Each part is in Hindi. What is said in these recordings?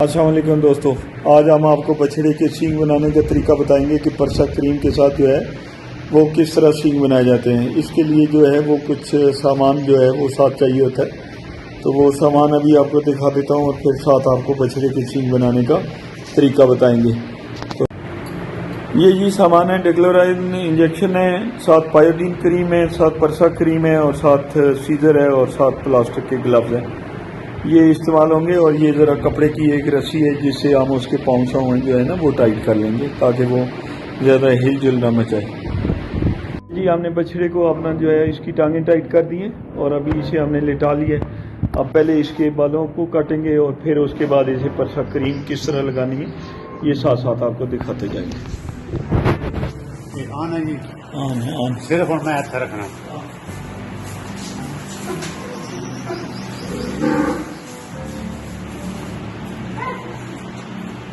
अस्सलाम वालेकुम दोस्तों, आज हम आपको बछड़े के सींग बनाने का तरीका बताएंगे कि परसा क्रीम के साथ जो है वो किस तरह सींग बनाए जाते हैं। इसके लिए जो है वो कुछ सामान जो है वो साथ चाहिए होता है, तो वो सामान अभी आपको दिखा देता हूँ और फिर साथ आपको बछड़े के सींग बनाने का तरीका बताएंगे। तो ये जी सामान है, डिक्लोराइन इंजेक्शन है, साथ पायोडीन क्रीम है, साथ परसा क्रीम है और साथ सीजर है और साथ प्लास्टिक के ग्लव्स हैं। ये इस्तेमाल होंगे और ये ज़रा कपड़े की एक रस्सी है जिससे हम उसके पाँव शाँव जो है ना वो टाइट कर लेंगे ताकि वो ज़्यादा हिलजुल ना मचाए। जी हमने बछड़े को अपना जो है इसकी टांगें टाइट कर दी हैं और अभी इसे हमने लिटा लिया है। अब पहले इसके बालों को काटेंगे और फिर उसके बाद इसे परसा क्रीम किस तरह लगानी है ये साथ साथ आपको दिखाते जाएंगे। ऑन है जी, ऑन है, ऑन। सिर्फ मैं हाथ रखना।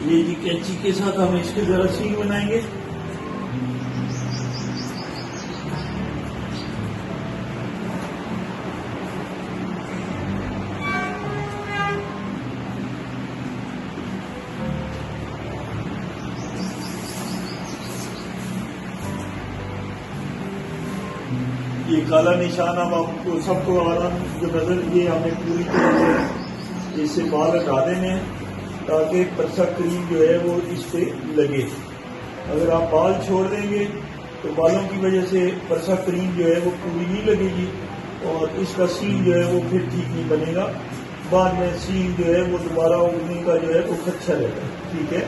ये जी कैंची के साथ हम इसके जरा सींग बनाएंगे। ये काला निशान अब आपको सबको आराम जो नजर, ये हमने पूरी तरह से इससे बाल हटा देने हैं ताकि परसा क्रीम जो है वो इस पे लगे। अगर आप बाल छोड़ देंगे तो बालों की वजह से परसा क्रीम जो है वो पूरी नहीं लगेगी और इसका सीन जो है वो फिर ठीक नहीं बनेगा। बाद में सीन जो है वो दोबारा उगने का जो है वो खदशा रहता है। ठीक है,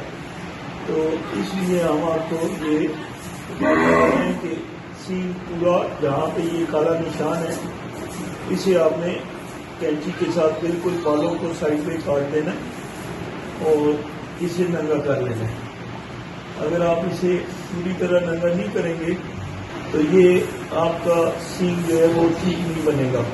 तो इसलिए हम आपको ये बता रहे हैं कि सीन पूरा जहाँ पे ये काला निशान है इसे आपने कैंची के साथ बिल्कुल बालों को साइड पे काट देना और इसे नंगा कर लेना है। अगर आप इसे पूरी तरह नंगा नहीं करेंगे तो ये आपका सींग जो है वो ठीक नहीं बनेगा।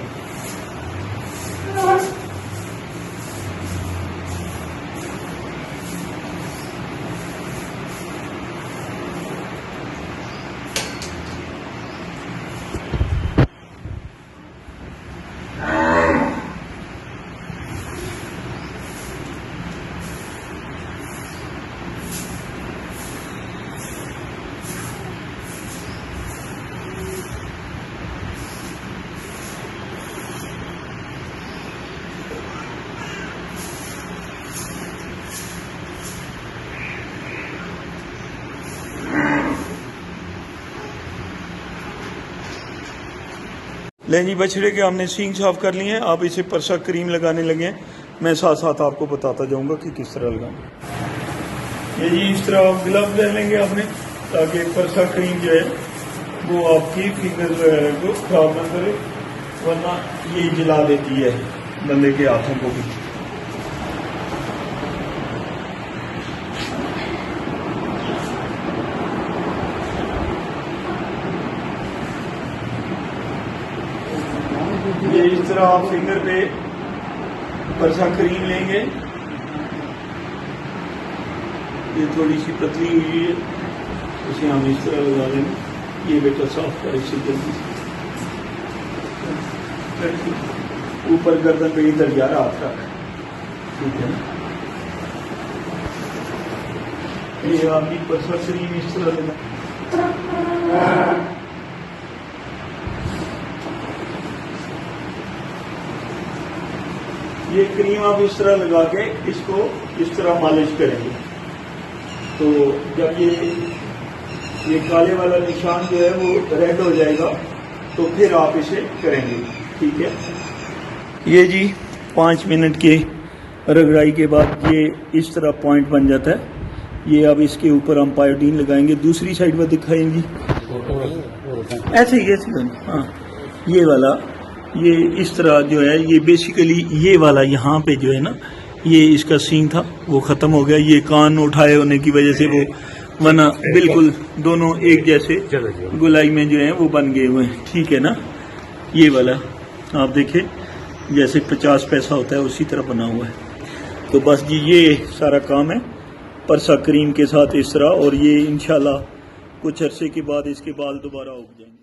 लें जी, बछड़े के हमने सींग साफ कर लिए हैं। आप इसे परसा क्रीम लगाने लगे हैं, मैं साथ साथ आपको बताता जाऊंगा कि किस तरह लगाना। ये जी इस तरह आप ग्लव ले लेंगे आपने ताकि परसा क्रीम जो है वो आपकी फिंगर को खराब ना करे, वरना ये जला देती है बंदे के हाथों को भी। ये इस तरह आप फिंगर पे परसा क्रीम लेंगे। ये थोड़ी सी पतली हुई है, इसे हम इस तरह लगा देंगे। ये बेटा साफ कर इसे जल्दी से, ऊपर गर्दन पे इधर जा रहा हाथ रख। ठीक है, ये आपकी परसा क्रीम इस तरह लेना। ये क्रीम आप इस तरह लगा के इसको इस तरह मालिश करेंगे तो जब ये काले वाला निशान जो है वो रेड हो जाएगा तो फिर आप इसे करेंगे। ठीक है, ये जी 5 मिनट की रगड़ाई के बाद ये इस तरह पॉइंट बन जाता है। ये अब इसके ऊपर हम पायोडीन लगाएंगे। दूसरी साइड पर दिखाएंगी ऐसे ही, ऐसे। हाँ, ये वाला ये इस तरह जो है ये बेसिकली ये वाला यहाँ पे जो है ना ये इसका सींग था वो ख़त्म हो गया। ये कान उठाए होने की वजह से वो वरना बिल्कुल दोनों एक जैसे गुलाई में जो है वो बन गए हुए हैं। ठीक है ना, ये वाला आप देखें जैसे 50 पैसा होता है उसी तरह बना हुआ है। तो बस जी ये सारा काम है परसा क्रीम के साथ इस तरह, और ये इंशाल्लाह कुछ अरसे के बाद इसके बाल दोबारा उग जाएंगे।